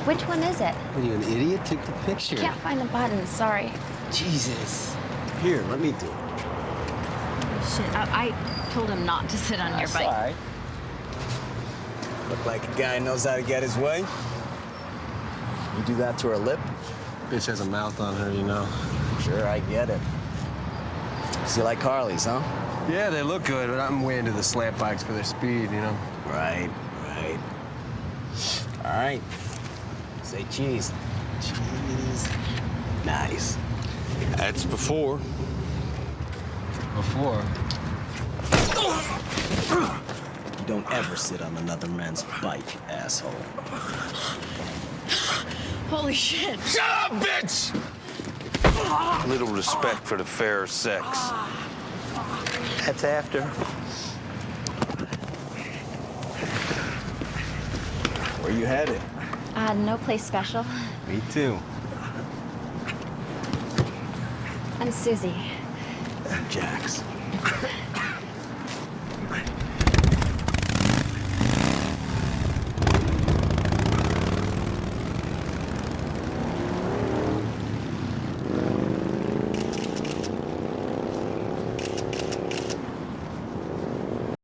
Which one is it? Are you an idiot? Take the picture. I can't find the button, sorry. Jesus. Here, let me do it. Shit, I told him not to sit on your bike. Sorry. Look like a guy knows how to get his way. You do that to her lip? Bitch has a mouth on her, you know. Sure, I get it. So you like Harleys, huh? Yeah, they look good, but I'm way into the slant bikes for their speed, you know. Right, right. All right. Say cheese. Cheese. Nice. That's before. Before. You don't ever sit on another man's bike, asshole. Holy shit. Shut up, bitch! Little respect for the fair sex. That's after. Where you headed? No place special. Me too. I'm Susie. Jax.